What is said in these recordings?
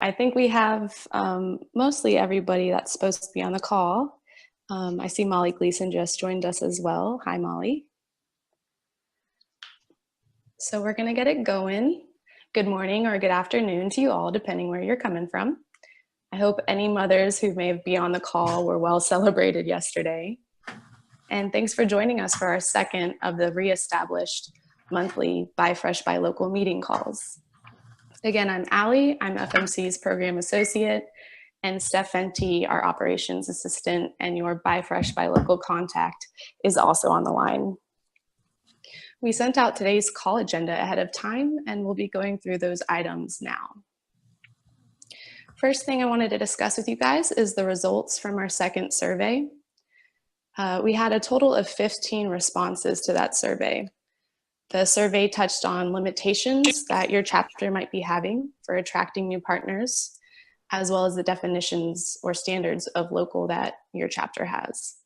I think we have mostly everybody that's supposed to be on the call. I see Molly Gleason just joined us as well. Hi, Molly. So we're going to get it going. Good morning or good afternoon to you all, depending where you're coming from. I hope any mothers who may be on the call were well celebrated yesterday. And thanks for joining us for our second of the reestablished monthly Buy Fresh, Buy Local meeting calls. Again, I'm Allie. I'm FMC's program associate, and Steph Fenty, our operations assistant, and your Buy Fresh, Buy Local contact is also on the line. We sent out today's call agenda ahead of time, and we'll be going through those items now. First thing I wanted to discuss with you guys is the results from our second survey. We had a total of 15 responses to that survey. The survey touched on limitations that your chapter might be having for attracting new partners, as well as the definitions or standards of local that your chapter has.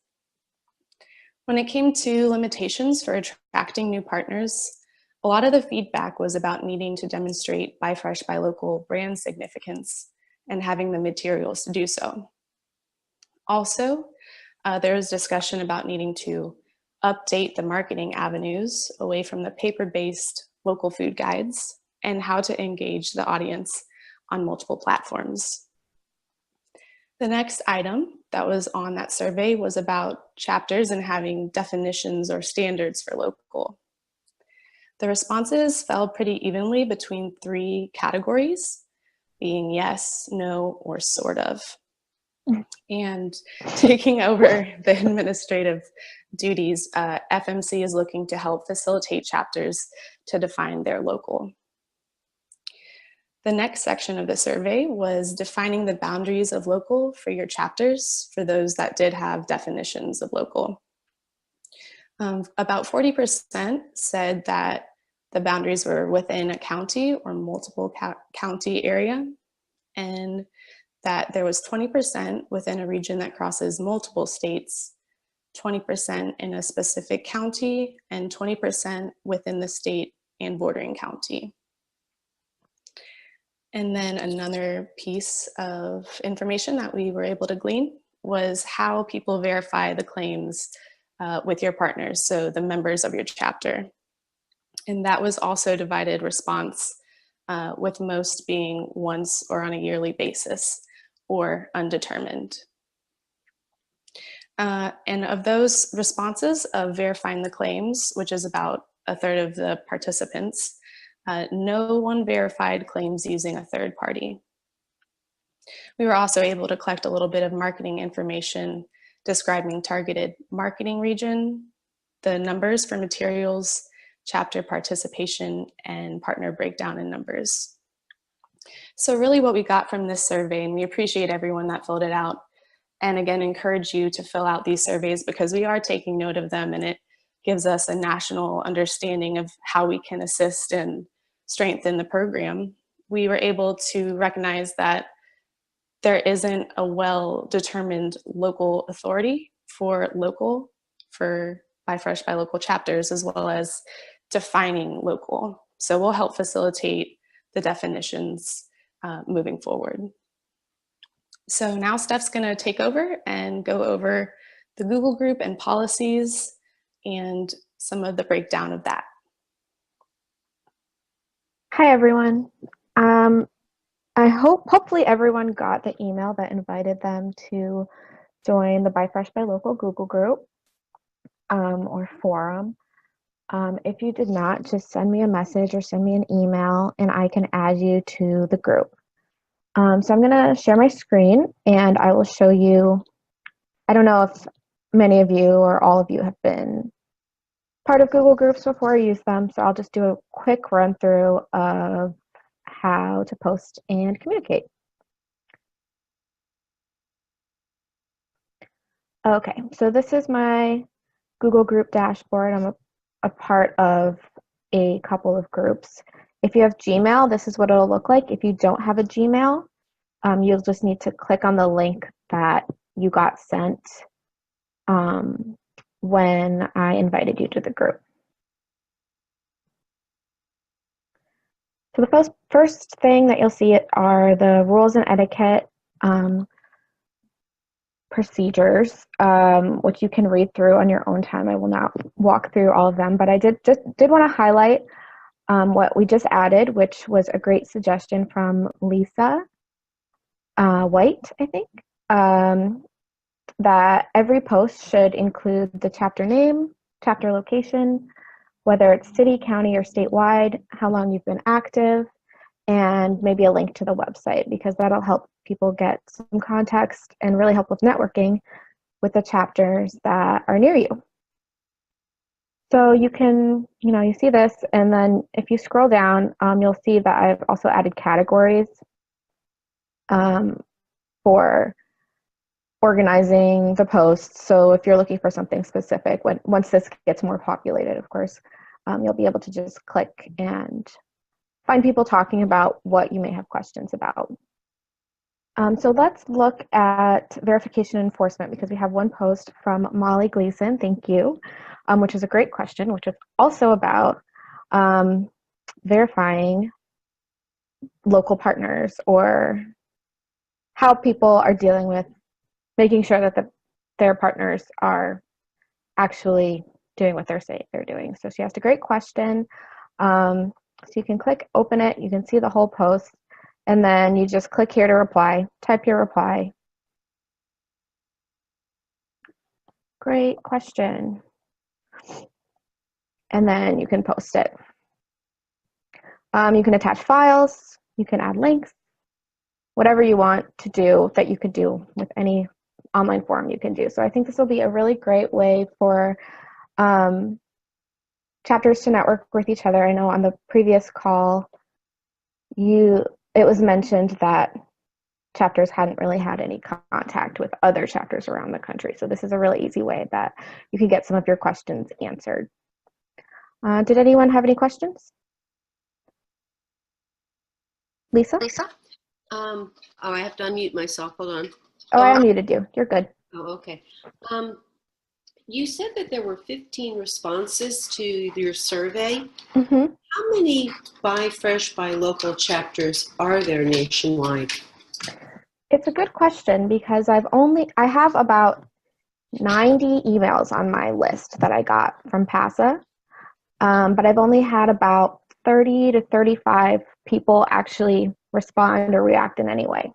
When it came to limitations for attracting new partners, a lot of the feedback was about needing to demonstrate Buy Fresh, Buy Local brand significance and having the materials to do so. Also, there was discussion about needing to update the marketing avenues away from the paper-based local food guides and how to engage the audience on multiple platforms. The next item that was on that survey was about chapters and having definitions or standards for local. The responses fell pretty evenly between three categories, being yes, no, or sort of. And taking over the administrative duties, FMC is looking to help facilitate chapters to define their local. The next section of the survey was defining the boundaries of local for your chapters, for those that did have definitions of local. About 40% said that the boundaries were within a county or multiple county area, and that there was 20% within a region that crosses multiple states, 20% in a specific county, and 20% within the state and bordering county. And then another piece of information that we were able to glean was how people verify the claims with your partners, so the members of your chapter. And that was also divided response, with most being once or on a yearly basis, or undetermined. And of those responses of verifying the claims, which is about a third of the participants, no one verified claims using a third party. We were also able to collect a little bit of marketing information describing targeted marketing region, the numbers for materials, chapter participation, and partner breakdown in numbers. So really what we got from this survey, and we appreciate everyone that filled it out, and again, encourage you to fill out these surveys because we are taking note of them, and it gives us a national understanding of how we can assist and strengthen the program. We were able to recognize that there isn't a well-determined local authority for Buy Fresh, Buy Local chapters, as well as defining local. So we'll help facilitate the definitions moving forward. So now Steph's gonna take over and go over the Google group and policies and some of the breakdown of that. Hi, everyone. Hopefully everyone got the email that invited them to join the Buy Fresh, Buy Local Google group or forum. If you did not, just send me a message or send me an email and I can add you to the group. So I'm gonna share my screen and I will show you, I don't know if many of you or all of you have been part of Google Groups before or used them, so I'll just do a quick run through of how to post and communicate. Okay, so this is my Google Group dashboard. I'm a part of a couple of groups. If you have Gmail, this is what it'll look like. If you don't have a Gmail, you'll just need to click on the link that you got sent when I invited you to the group. So the first thing that you'll see are the rules and etiquette procedures, which you can read through on your own time. I will not walk through all of them, but I did want to highlight what we just added, which was a great suggestion from Lisa White, I think, that every post should include the chapter name, chapter location, whether it's city, county, or statewide, how long you've been active, and maybe a link to the website, because that'll help people get some context and really help with networking with the chapters that are near you. So you can, you see this, and then if you scroll down, you'll see that I've also added categories for organizing the posts. So if you're looking for something specific, once this gets more populated, of course, you'll be able to just click and find people talking about what you may have questions about. So let's look at verification and enforcement, because we have one post from Molly Gleason, thank you, which is a great question, which is also about verifying local partners, or how people are dealing with making sure that their partners are actually doing what they're saying they're doing. So she asked a great question. So you can click open it, you can see the whole post, and then you just click here to reply, type your reply. Great question. And then you can post it. You can attach files, you can add links, whatever you want to do that you could do with any online forum you can do. So I think this will be a really great way for chapters to network with each other. I know on the previous call, it was mentioned that chapters hadn't really had any contact with other chapters around the country. So this is a really easy way that you can get some of your questions answered. Did anyone have any questions? Lisa? Oh, I have to unmute myself. Hold on. Oh, I unmuted you. You're good. Oh, okay. You said that there were 15 responses to your survey. Mm-hmm. How many Buy Fresh, Buy Local chapters are there nationwide? It's a good question, because I have about 90 emails on my list that I got from PASA, but I've only had about 30 to 35 people actually respond or react in any way.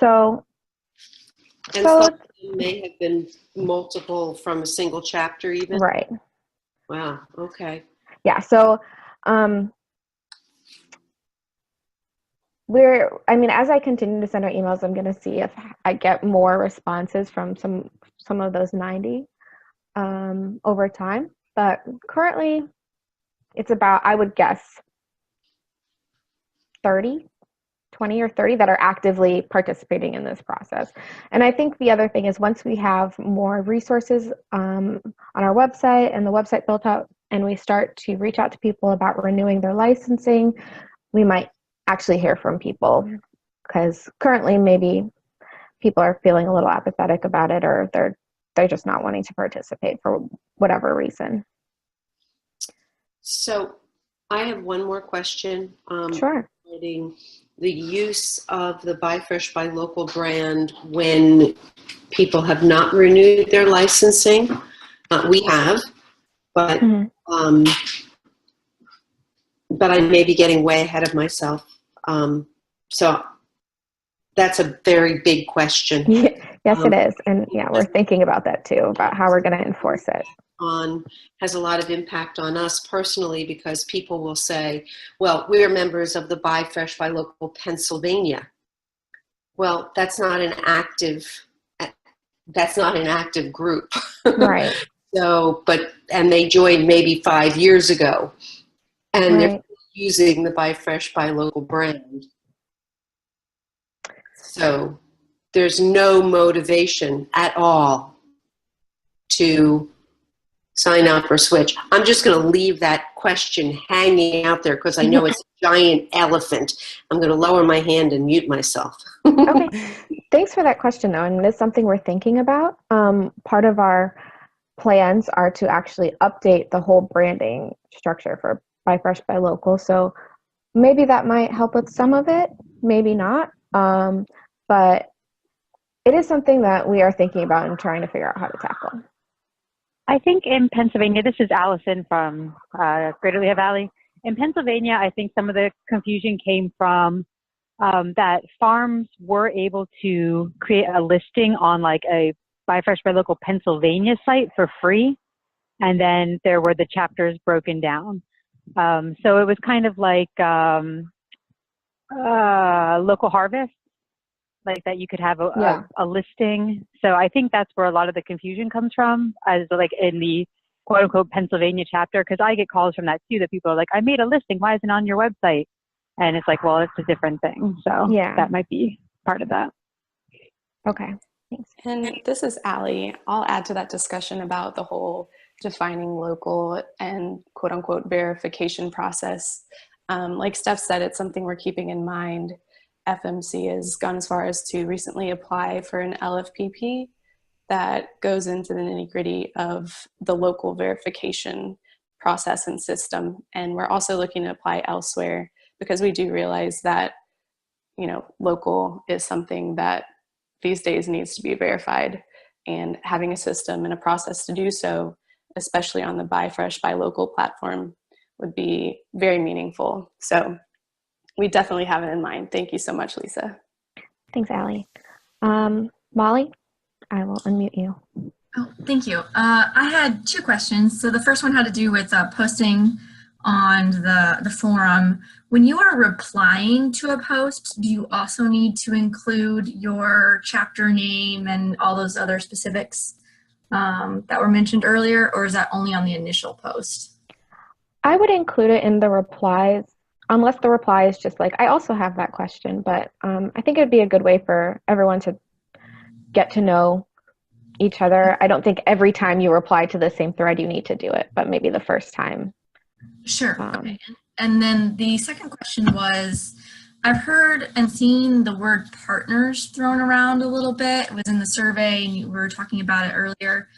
So And some of them may have been multiple from a single chapter even? Right. Wow, okay. Yeah, so as I continue to send out emails, I'm going to see if I get more responses from some of those 90 over time. But currently, it's about, I would guess, 20 or 30 that are actively participating in this process. And I think the other thing is, once we have more resources on our website and the website built out, and we start to reach out to people about renewing their licensing, we might actually hear from people, because currently maybe people are feeling a little apathetic about it, or they're just not wanting to participate for whatever reason. So I have one more question. Sure. Regarding the use of the Buy Fresh, Buy Local brand when people have not renewed their licensing. We have, but but I may be getting way ahead of myself. So that's a very big question. Yes, it is. And yeah, we're thinking about that too, about how we're going to enforce it. Has a lot of impact on us personally, because people will say, well, we're members of the Buy Fresh, Buy Local Pennsylvania. Well, that's not an active group. Right. So, and they joined maybe 5 years ago, and they're using the Buy Fresh, Buy Local brand. So there's no motivation at all to sign up or switch. I'm just going to leave that question hanging out there, because I know it's a giant elephant. I'm going to lower my hand and mute myself. Okay. Thanks for that question, though. And it's something we're thinking about. Part of our plans are to actually update the whole branding structure for Buy Fresh, Buy Local. So maybe that might help with some of it, maybe not. But it is something that we are thinking about and trying to figure out how to tackle. I think in Pennsylvania, this is Allison from Greater Lehigh Valley. In Pennsylvania, I think some of the confusion came from that farms were able to create a listing on like a Buy Fresh Buy Local Pennsylvania site for free. And then there were the chapters broken down. So it was kind of like local harvest, like that you could have a listing. So I think that's where a lot of the confusion comes from, as like in the quote unquote Pennsylvania chapter, because I get calls from that too, that people are like, I made a listing, why isn't it on your website? And it's like, well, it's a different thing. So Yeah. that might be part of that. Okay, thanks. And this is Allie. I'll add to that discussion about the whole defining local and quote unquote verification process. Like Steph said, it's something we're keeping in mind. FMC has gone as far as to recently apply for an LFPP that goes into the nitty-gritty of the local verification process and system. And we're also looking to apply elsewhere because we do realize that, you know, local is something that these days needs to be verified, and having a system and a process to do so, especially on the Buy Fresh Buy Local platform, would be very meaningful. So we definitely have it in mind. Thank you so much, Lisa. Thanks, Allie. Molly, I will unmute you. Oh, thank you. I had two questions. So the first one had to do with posting on the forum. When you are replying to a post, do you also need to include your chapter name and all those other specifics that were mentioned earlier, or is that only on the initial post? I would include it in the replies, unless the reply is just like, I also have that question, but I think it would be a good way for everyone to get to know each other. I don't think every time you reply to the same thread you need to do it, but maybe the first time. Sure. Okay. And then the second question was, I've heard and seen the word partners thrown around a little bit. It was in the survey and you were talking about it earlier.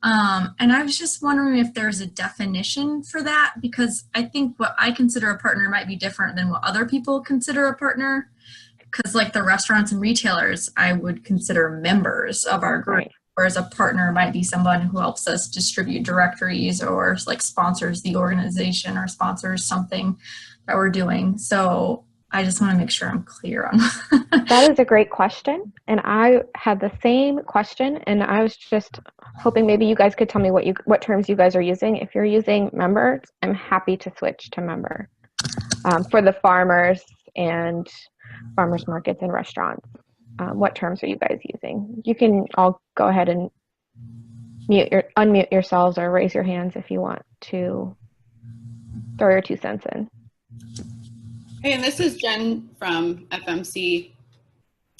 And I was just wondering if there's a definition for that, because I think what I consider a partner might be different than what other people consider a partner. Because like the restaurants and retailers, I would consider members of our group. Right. Whereas a partner might be someone who helps us distribute directories or like sponsors the organization or sponsors something that we're doing. So I just want to make sure I'm clear on that. Is a great question. And I had the same question, and I was just hoping maybe you guys could tell me what terms you guys are using. If you're using members, I'm happy to switch to member for the farmers and farmers markets and restaurants. What terms are you guys using? You can all go ahead and unmute yourselves or raise your hands if you want to throw your 2 cents in. Hey, and this is Jen from FMC.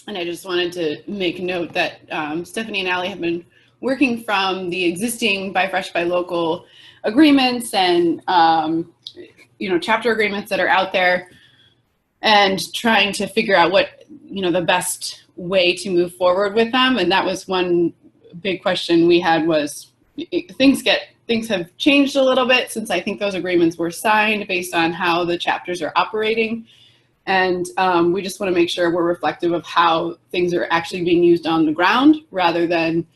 And I just wanted to make a note that Stephanie and Allie have been working from the existing Buy Fresh Buy Local agreements and chapter agreements that are out there, and trying to figure out what the best way to move forward with them. And that was one big question we had, was things have changed a little bit since I think those agreements were signed based on how the chapters are operating. And we just want to make sure we're reflective of how things are actually being used on the ground, rather than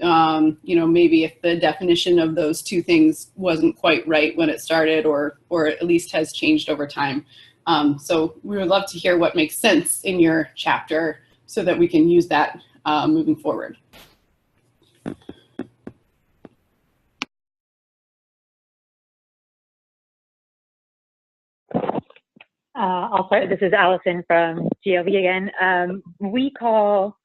maybe if the definition of those two things wasn't quite right when it started, or at least has changed over time. So we would love to hear what makes sense in your chapter so that we can use that moving forward. I'll start. This is Allison from GLV again. We call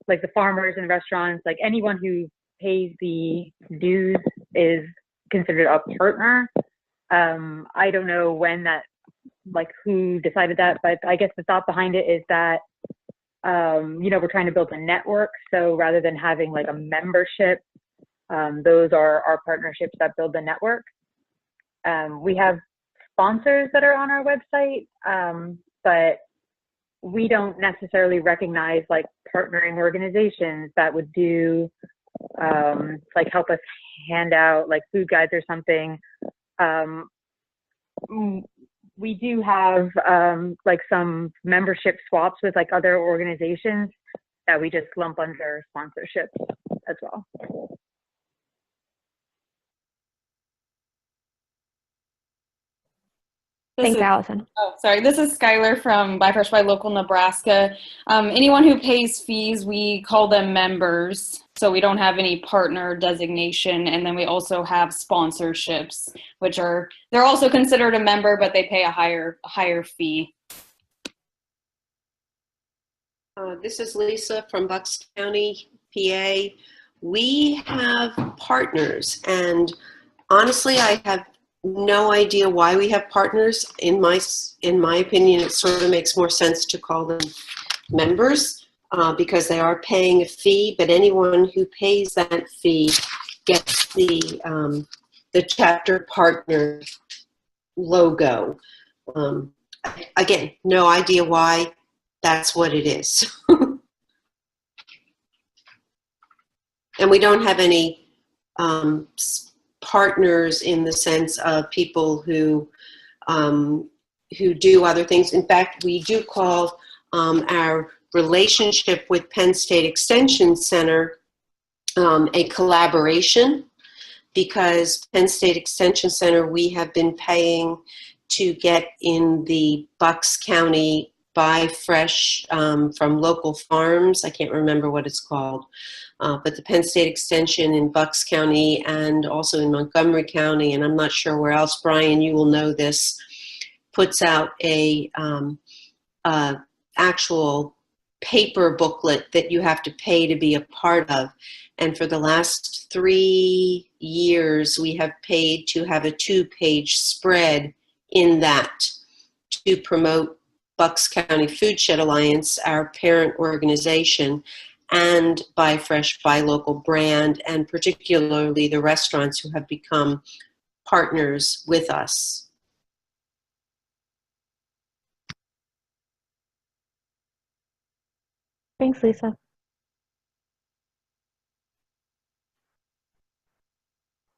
like the farmers and restaurants, like anyone who pays the dues is considered a partner. I don't know when that, like who decided that, but I guess the thought behind it is that, we're trying to build a network. So rather than having like a membership, those are our partnerships that build the network. We have sponsors that are on our website, but we don't necessarily recognize like partnering organizations that would do like help us hand out like food guides or something. we do have like some membership swaps with like other organizations that we just lump under sponsorship as well. Thanks, Allison. Oh, sorry. This is Skylar from Buy Fresh by Local Nebraska. Anyone who pays fees, we call them members. So we don't have any partner designation. And then we also have sponsorships, which they're also considered a member, but they pay a higher fee. This is Lisa from Bucks County, PA. We have partners, and honestly, I have no idea why we have partners. In my opinion, it sort of makes more sense to call them members because they are paying a fee, but anyone who pays that fee gets the chapter partner logo. Again, no idea why. That's what it is. And we don't have any partners in the sense of people who do other things. In fact, we do call our relationship with Penn State Extension Center a collaboration, because Penn State Extension Center, we have been paying to get in the Bucks County Buy Fresh from local farms. I can't remember what it's called. But the Penn State Extension in Bucks County and also in Montgomery County, and I'm not sure where else, Brian, you will know this, puts out a actual paper booklet that you have to pay to be a part of. And for the last 3 years, we have paid to have a 2-page spread in that to promote Bucks County Food Shed Alliance, our parent organization, and Buy Fresh, Buy Local brand, and particularly the restaurants who have become partners with us. Thanks, Lisa.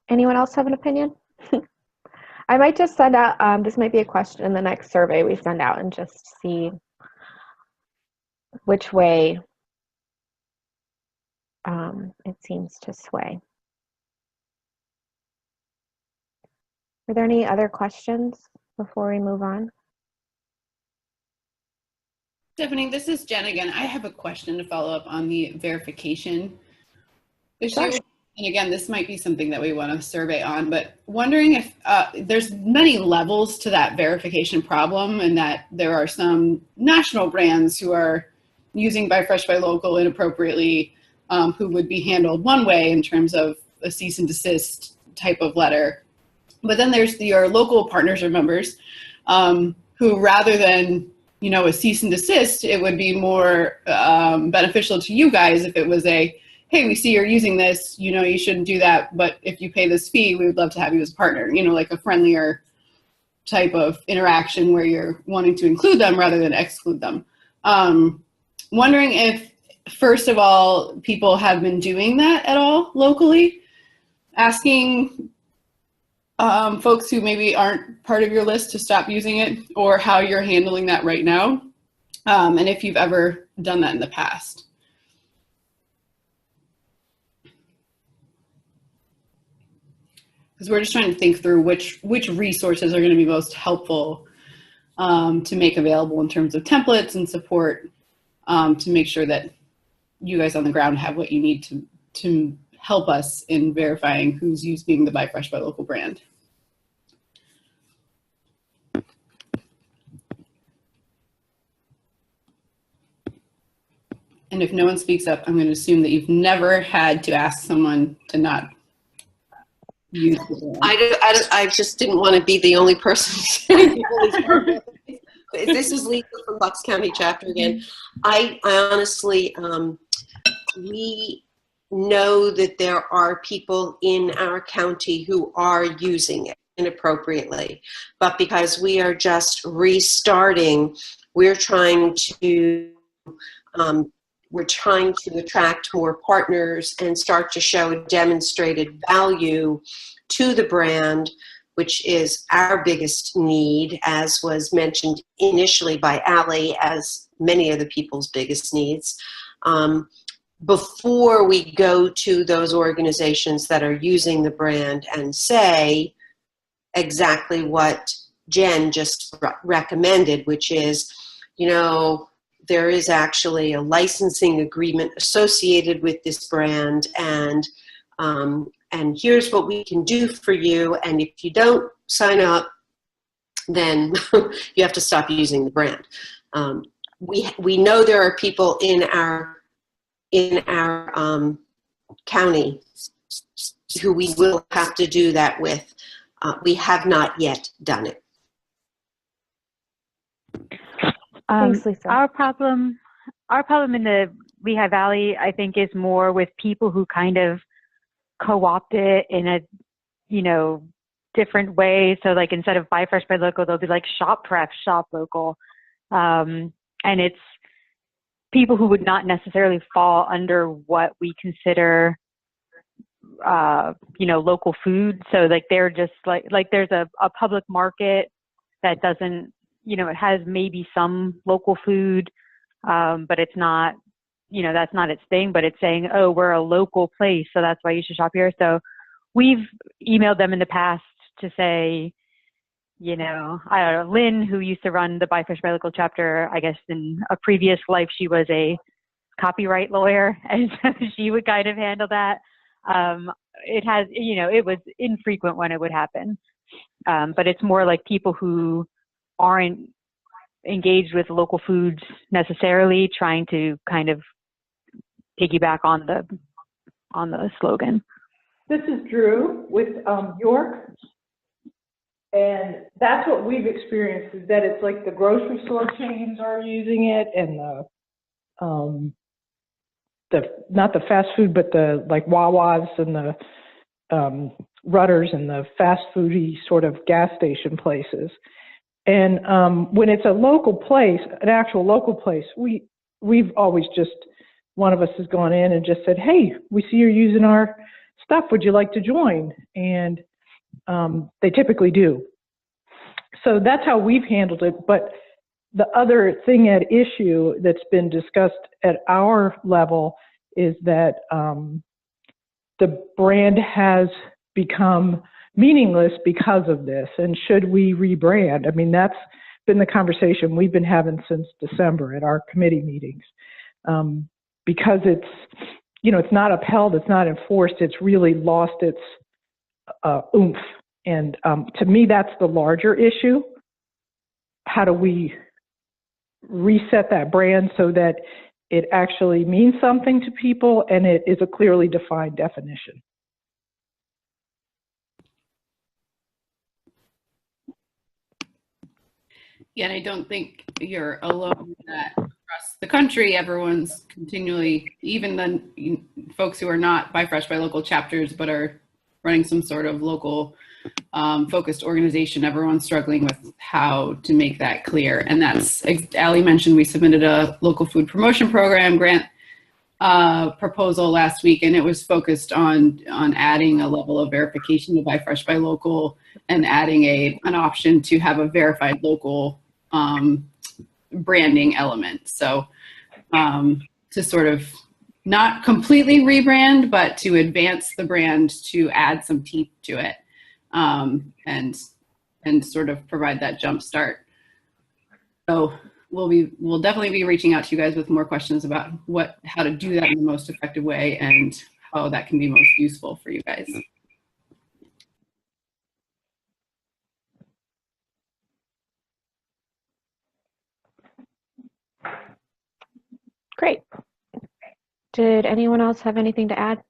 Anyone else have an opinion? I might just send out, this might be a question in the next survey we send out, and just see which way it seems to sway. Are there any other questions before we move on? Stephanie, this is Jen again. I have a question to follow up on the verification issue. Sure. And again, this might be something that we want to survey on, but wondering if there's many levels to that verification problem, and that there are some national brands who are using Buy Fresh, Buy Local inappropriately, who would be handled one way in terms of a cease and desist type of letter. But then there's your local partners or members who, rather than a cease and desist, it would be more beneficial to you guys if it was a, hey, we see you're using this, you shouldn't do that, but if you pay this fee, we would love to have you as a partner, like a friendlier type of interaction where you're wanting to include them rather than exclude them. Wondering if, first of all, people have been doing that at all locally, asking folks who maybe aren't part of your list to stop using it, or how you're handling that right now, and if you've ever done that in the past. Because we're just trying to think through which resources are going to be most helpful to make available in terms of templates and support, to make sure that you guys on the ground have what you need to help us in verifying who's using the Buy Fresh, Buy Local brand. And if no one speaks up, I'm going to assume that you've never had to ask someone to not use the brand. I just didn't want to be the only person saying this is Lisa from Bucks County chapter again. I honestly, we know that there are people in our county who are using it inappropriately, but because we are just restarting, we're trying to attract more partners and start to show a demonstrated value to the brand which is our biggest need, as was mentioned initially by Ally, as many of the people's biggest needs, before we go to those organizations that are using the brand and say exactly what Jen just recommended, which is, you know, there is actually a licensing agreement associated with this brand, and here's what we can do for you, and if you don't sign up, then you have to stop using the brand. We know there are people in our county who we will have to do that with. We have not yet done it. Thanks, Lisa. Our problem in the Lehigh Valley, I think, is more with people who kind of co-opt it in a, you know, different way. So like instead of Buy Fresh, Buy Local, they'll be like Shop Fresh, Shop Local. And it's people who would not necessarily fall under what we consider, you know, local food. So like they're just like there's a public market that doesn't, you know, it has maybe some local food, but it's not, you know, that's not its thing, but it's saying, oh, we're a local place, so that's why you should shop here. So we've emailed them in the past to say, you know, I don't know, Lynn, who used to run the Buy Fresh, Buy Local chapter, I guess in a previous life, she was a copyright lawyer, and so she would kind of handle that. It has, you know, it was infrequent when it would happen, but it's more like people who aren't engaged with local foods necessarily, trying to kind of piggyback on the slogan. This is Drew with York, and that's what we've experienced, is that it's like the grocery store chains are using it, and the not the fast food, but the like Wawas and the Rudders and the fast foody sort of gas station places. And when it's a local place, an actual local place, we've always just, one of us has gone in and just said, hey, we see you're using our stuff. Would you like to join? And they typically do. So that's how we've handled it. But the other thing at issue that's been discussed at our level is that the brand has become meaningless because of this, and should we rebrand? I mean, that's been the conversation we've been having since December at our committee meetings, because it's, you know, it's not upheld, it's not enforced, it's really lost its oomph. And to me, that's the larger issue. How do we reset that brand so that it actually means something to people and it is a clearly defined definition? Yeah, and I don't think you're alone in that. Across the country, everyone's continually, even the folks who are not Buy Fresh, Buy Local chapters, but are running some sort of local focused organization, everyone's struggling with how to make that clear. And that's, Ally mentioned, we submitted a local food promotion program grant proposal last week, and it was focused on adding a level of verification to Buy Fresh, Buy Local, and adding an option to have a verified local branding element. So to sort of not completely rebrand, but to advance the brand, to add some teeth to it, and sort of provide that jump start. So we'll definitely be reaching out to you guys with more questions about how to do that in the most effective way and how that can be most useful for you guys. Great. Did anyone else have anything to add?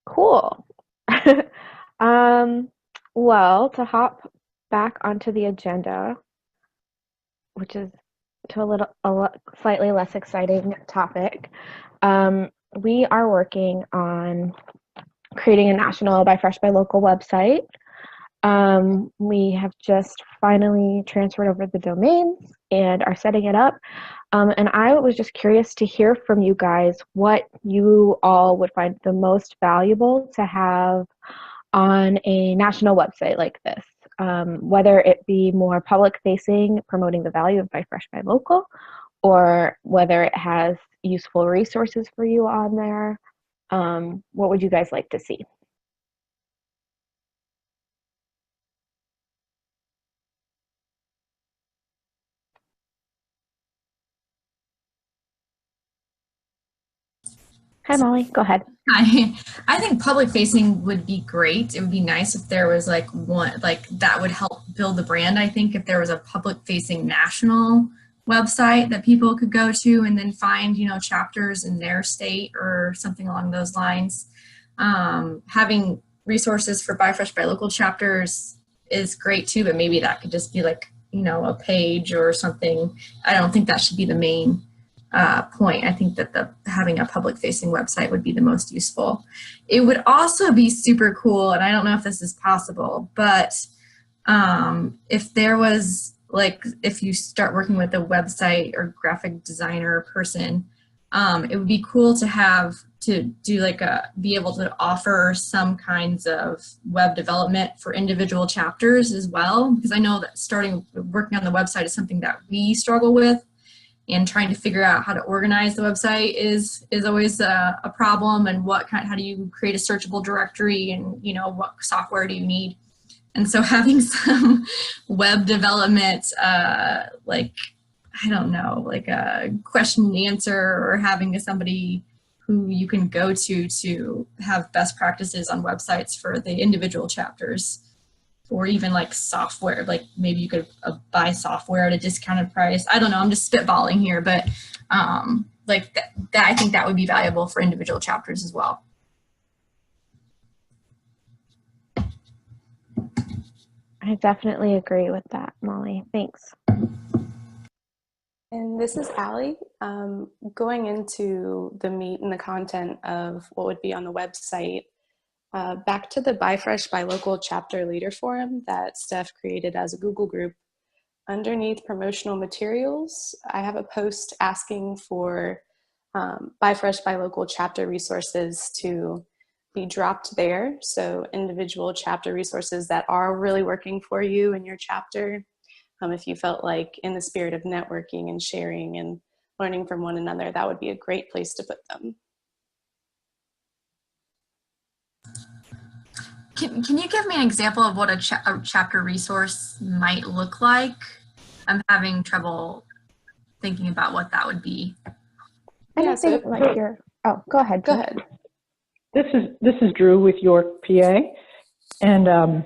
Cool. Well, to hop back onto the agenda, which is to a slightly less exciting topic, we are working on creating a national Buy Fresh, Buy Local website. We have just finally transferred over the domains and are setting it up. And I was just curious to hear from you guys what you all would find the most valuable to have on a national website like this, whether it be more public facing, promoting the value of Buy Fresh, Buy Local, or whether it has useful resources for you on there. What would you guys like to see? Hi, Molly, go ahead. I think public facing would be great. It would be nice if there was like one, like that would help build the brand. I think if there was a public facing national website that people could go to and then find, you know, chapters in their state or something along those lines. Having resources for Buy Fresh, Buy Local chapters is great too, but maybe that could just be like, you know, a page or something. I don't think that should be the main point. I think that having a public facing website would be the most useful. It would also be super cool, and I don't know if this is possible, but if there was like, if you start working with a website or graphic designer person, it would be cool to have to do like be able to offer some kinds of web development for individual chapters as well, because I know that working on the website is something that we struggle with, and trying to figure out how to organize the website is always a problem, and how do you create a searchable directory, and you know, what software do you need. And so having some web development, like, I don't know, like a question and answer, or having somebody who you can go to have best practices on websites for the individual chapters, or even like software, like maybe you could buy software at a discounted price. I don't know, I'm just spitballing here, but like that I think that would be valuable for individual chapters as well. I definitely agree with that, Molly. Thanks. And this is Allie. Going into the meat and the content of what would be on the website, back to the Buy Fresh, Buy Local chapter leader forum that Steph created as a Google group. Underneath promotional materials, I have a post asking for Buy Fresh, Buy Local chapter resources to be dropped there. So individual chapter resources that are really working for you in your chapter. If you felt like, in the spirit of networking and sharing and learning from one another, that would be a great place to put them. Can you give me an example of what a chapter resource might look like? I'm having trouble thinking about what that would be. Anything like your, oh, go ahead. Go ahead. This is Drew with York, PA, and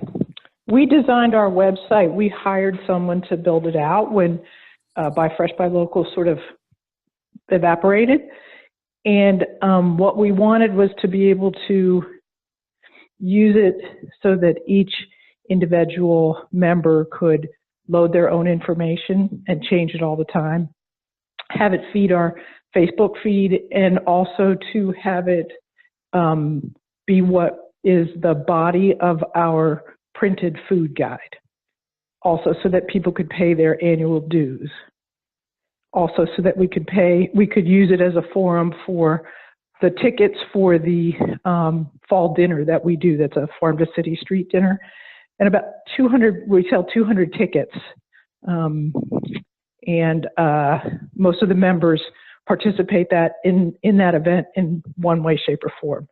we designed our website. We hired someone to build it out when Buy Fresh, Buy Local sort of evaporated, and what we wanted was to be able to use it so that each individual member could load their own information and change it all the time, have it feed our Facebook feed, and also to have it be what is the body of our printed food guide, also so that people could pay their annual dues, also so that we could use it as a forum for the tickets for the fall dinner that we do. That's a Farm to City street dinner, and about 200, we sell 200 tickets, and most of the members participate in that event in one way, shape, or form.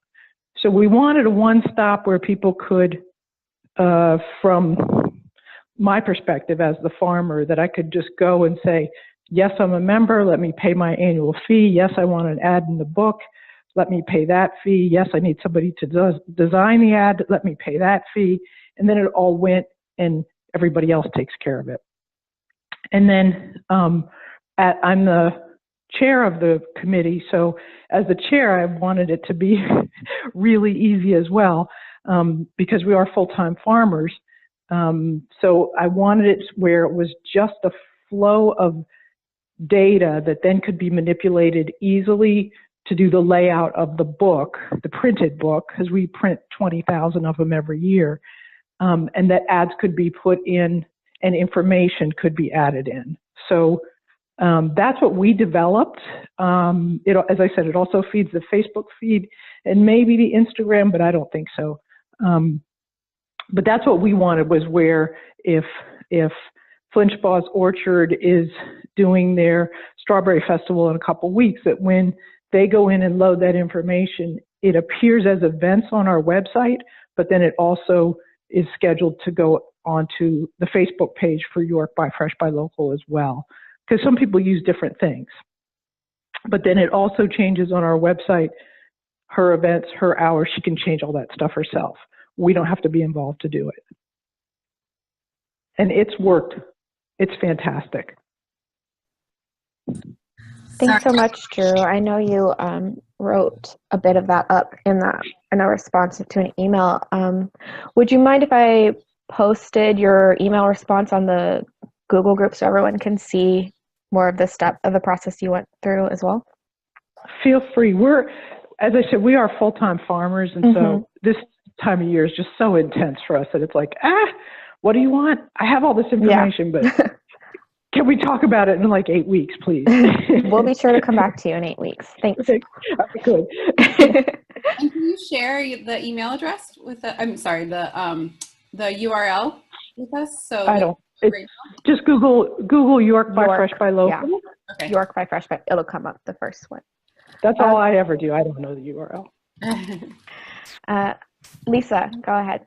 So we wanted a one-stop where people could, from my perspective as the farmer, that I could just go and say, yes, I'm a member, let me pay my annual fee. Yes, I want an ad in the book, let me pay that fee. Yes, I need somebody to design the ad, let me pay that fee. And then it all went and everybody else takes care of it. And then I'm the chair of the committee, so as the chair, I wanted it to be really easy as well, because we are full-time farmers. So I wanted it where it was just a flow of data that then could be manipulated easily to do the layout of the book, the printed book, because we print 20,000 of them every year, and that ads could be put in and information could be added in. So That's what we developed. As I said, it also feeds the Facebook feed and maybe the Instagram, but I don't think so. But that's what we wanted, was where if Flinchbaugh's Orchard is doing their Strawberry Festival in a couple weeks, that when they go in and load that information, it appears as events on our website, but then it also is scheduled to go onto the Facebook page for York by Fresh by Local as well, because some people use different things. But then it also changes on our website, her events, her hours. She can change all that stuff herself. We don't have to be involved to do it. And it's worked. It's fantastic. Thanks so much, Drew. I know you wrote a bit of that up in a response to an email. Would you mind if I posted your email response on the Google group so everyone can see more of the step of the process you went through as well? Feel free. As I said, we are full-time farmers, and so this time of year is just so intense for us that it's like, what do you want? I have all this information, but can we talk about it in like 8 weeks, please? We'll be sure to come back to you in 8 weeks. Thanks. Okay. Good. And can you share the email address with the URL with us? So I don't. Just Google York by Fresh by Local. Yeah. Okay. York by Fresh by, it'll come up, the first one. That's all I ever do. I don't know the URL. Lisa, go ahead.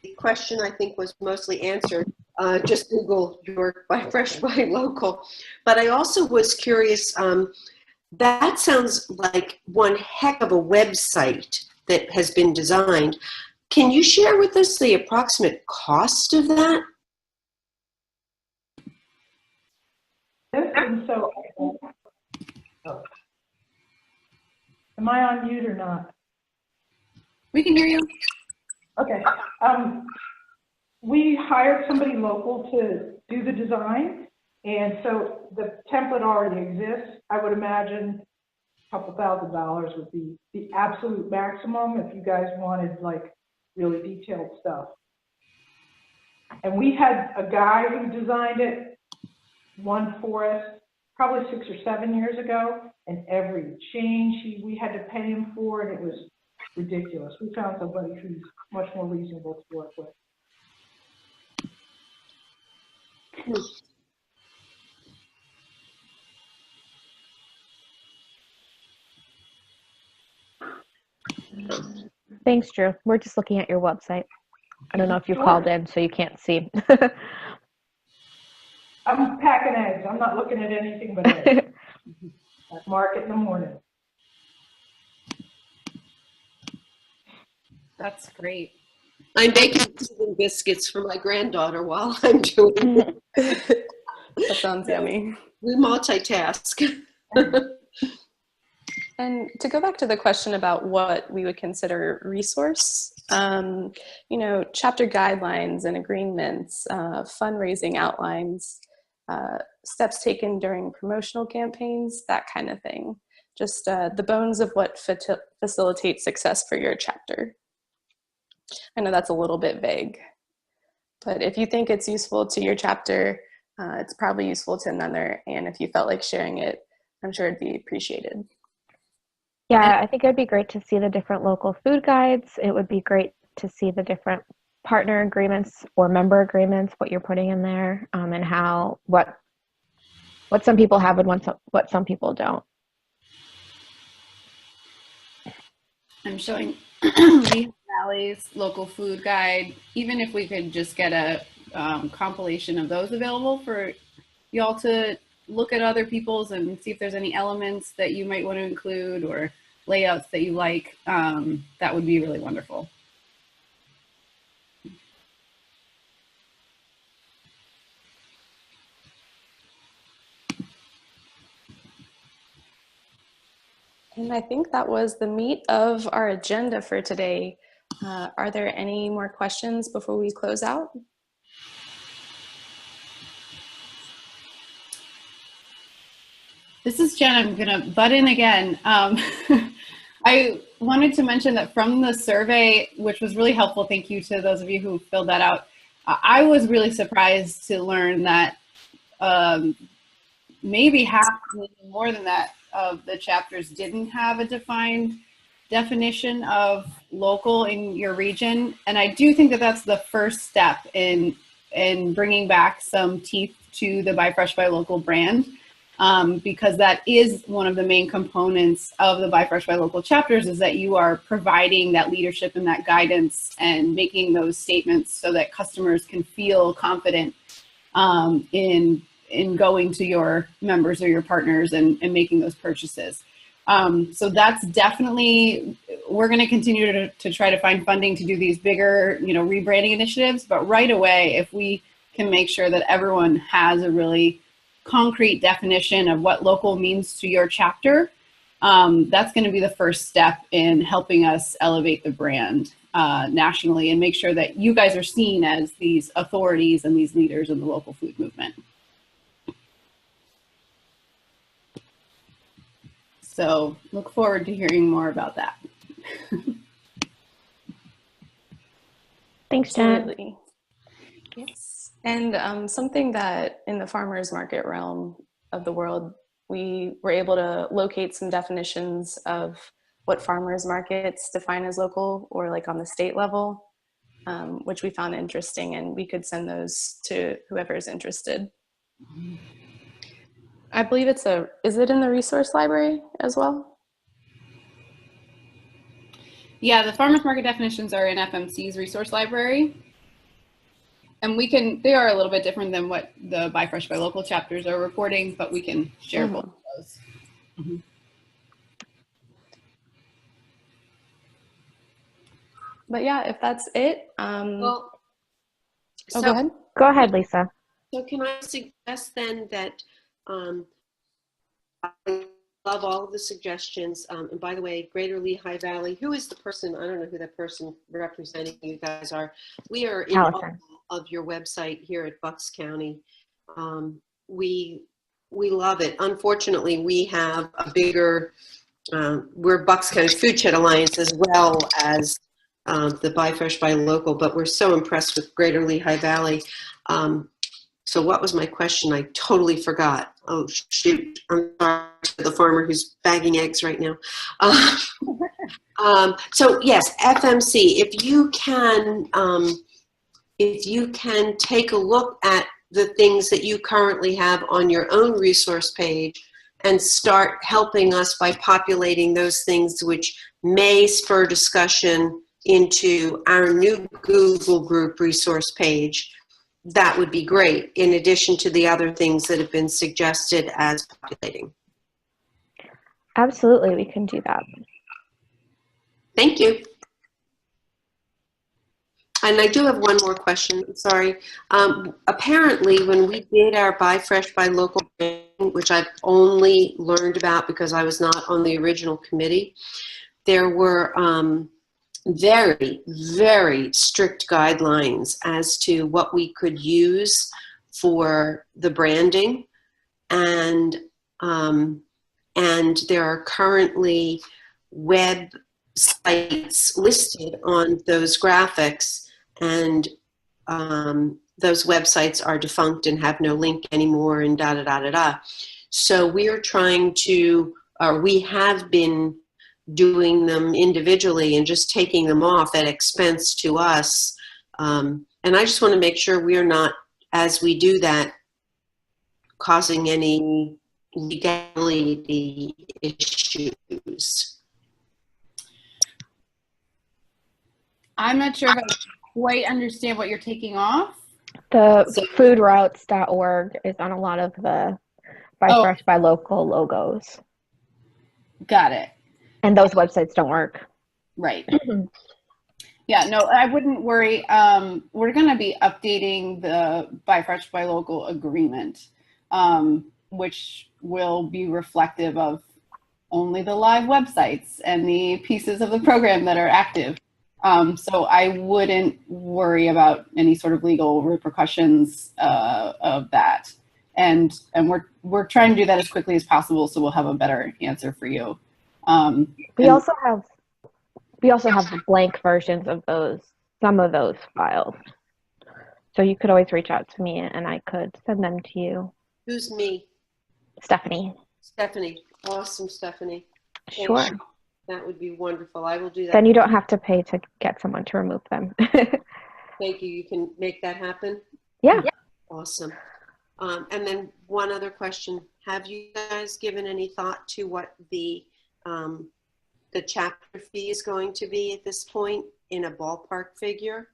The question, I think, was mostly answered. Just Google York by Fresh by Local. But I also was curious, that sounds like one heck of a website that has been designed. Can you share with us the approximate cost of that? Am I on mute or not? We can hear you. Okay. We hired somebody local to do the design, and so the template already exists. I would imagine a couple $1,000 would be the absolute maximum if you guys wanted like really detailed stuff. And we had a guy who designed it, one for us, probably 6 or 7 years ago, and every change we had to pay him for, and it was ridiculous. We found somebody who's much more reasonable to work with. Thanks, Drew. We're just looking at your website. I don't know if you called in, so you can't see. I'm packing eggs. I'm not looking at anything but eggs. At market in the morning. That's great. I'm baking Cuban biscuits for my granddaughter while I'm doing it. That sounds yummy. We multitask. And to go back to the question about what we would consider resource, chapter guidelines and agreements, fundraising outlines, steps taken during promotional campaigns, that kind of thing. Just the bones of what facilitates success for your chapter. I know that's a little bit vague, but if you think it's useful to your chapter, it's probably useful to another. And if you felt like sharing it, I'm sure it'd be appreciated. Yeah, I think it'd be great to see the different local food guides. It would be great to see the different partner agreements or member agreements, what you're putting in there, and how what some people have and what some people don't. I'm showing Lehigh Valley's local food guide. Even if we could just get a compilation of those available for y'all to look at other people's and see if there's any elements that you might want to include or layouts that you like, that would be really wonderful. And I think that was the meat of our agenda for today. Are there any more questions before we close out? This is Jen. I'm going to butt in again. I wanted to mention that from the survey, which was really helpful, thank you to those of you who filled that out, I was really surprised to learn that maybe half, maybe more than that, of the chapters didn't have a defined definition of local in your region. And I do think that that's the first step in bringing back some teeth to the Buy Fresh Buy Local brand, because that is one of the main components of the Buy Fresh Buy Local chapters, is that you are providing that leadership and that guidance and making those statements so that customers can feel confident in going to your members or your partners and making those purchases. So that's definitely, we're going to continue to try to find funding to do these bigger, rebranding initiatives. But right away, if we can make sure that everyone has a really concrete definition of what local means to your chapter, that's going to be the first step in helping us elevate the brand nationally and make sure that you guys are seen as these authorities and these leaders in the local food movement. So look forward to hearing more about that. Thanks, Jen. Absolutely. Yes. And something that in the farmers market realm of the world, we were able to locate some definitions of what farmers markets define as local, or like on the state level, which we found interesting, and we could send those to whoever is interested. I believe is it in the resource library as well? Yeah, the farmers market definitions are in FMC's resource library. And they are a little bit different than what the Buy Fresh Buy Local chapters are reporting, but we can share both of those. Mm-hmm. But yeah, if that's it, Well, go ahead. Go ahead, Lisa. So can I suggest then that I love all of the suggestions. And by the way, Greater Lehigh Valley, who is the person? I don't know who that person representing you guys are. We are in all of your website here at Bucks County. We love it. Unfortunately, we have a bigger, we're Bucks County Food Shed Alliance as well as the Buy Fresh Buy Local, but we're so impressed with Greater Lehigh Valley. So what was my question? I totally forgot. Oh, shoot. I'm sorry to the farmer who's bagging eggs right now. So yes, FMC, if you can take a look at the things that you currently have on your own resource page and start helping us by populating those things which may spur discussion into our new Google group resource page, that would be great, in addition to the other things that have been suggested as populating. Absolutely, we can do that. Thank you. And I do have one more question, sorry. Apparently, when we did our Buy Fresh Buy Local, which I've only learned about because I was not on the original committee, there were very, very strict guidelines as to what we could use for the branding, and there are currently websites listed on those graphics, and those websites are defunct and have no link anymore, and da da da da da. So we are trying to, or we have been doing them individually and just taking them off at expense to us. And I just want to make sure we are not, as we do that, causing any legality issues. I'm not sure if I quite understand what you're taking off. The foodroutes.org is on a lot of the Buy Fresh Buy Local logos. Got it. And those websites don't work. Right. Yeah, no, I wouldn't worry. We're going to be updating the Buy Fresh Buy Local agreement, which will be reflective of only the live websites and the pieces of the program that are active. So I wouldn't worry about any sort of legal repercussions of that. And we're trying to do that as quickly as possible, so we'll have a better answer for you. We also have the blank versions of some of those files. So you could always reach out to me and I could send them to you. Who's me? Stephanie. Stephanie. Awesome, Stephanie. Thank Sure. you. That would be wonderful. I will do that. Then you don't have to pay to get someone to remove them. Thank you. You can make that happen? Yeah. Awesome. And then one other question. Have you guys given any thought to what the chapter fee is going to be at this point in a ballpark figure?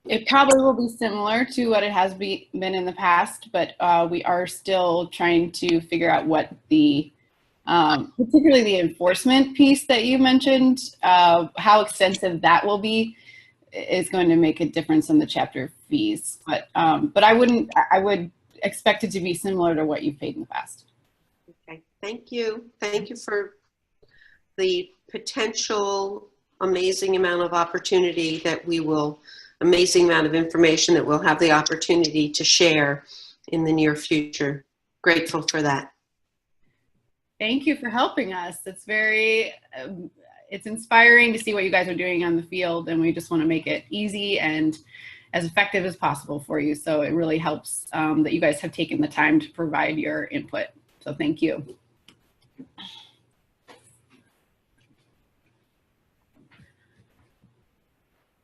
It probably will be similar to what it has been in the past, but we are still trying to figure out what the, particularly the enforcement piece that you mentioned, how extensive that will be is going to make a difference in the chapter fees. But I would expect it to be similar to what you've paid in the past. Okay, thank you. Thank you for the potential amazing amount of opportunity that we will, amazing amount of information that we'll have the opportunity to share in the near future. Grateful for that. Thank you for helping us. It's very, it's inspiring to see what you guys are doing on the field, and we just want to make it easy and as effective as possible for you. So it really helps that you guys have taken the time to provide your input. So thank you.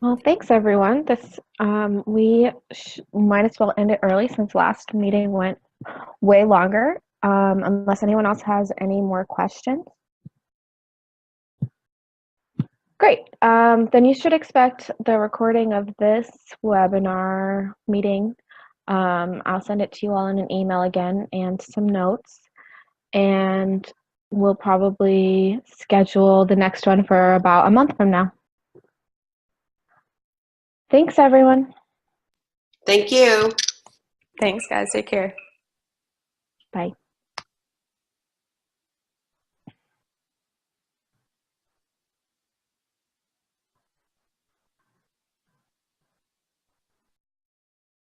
Well, thanks everyone. This we might as well end it early since last meeting went way longer. Unless anyone else has any more questions. Great. Then you should expect the recording of this webinar meeting. I'll send it to you all in an email again and some notes. And we'll probably schedule the next one for about a month from now. Thanks, everyone. Thank you. Thanks, guys. Take care. Bye.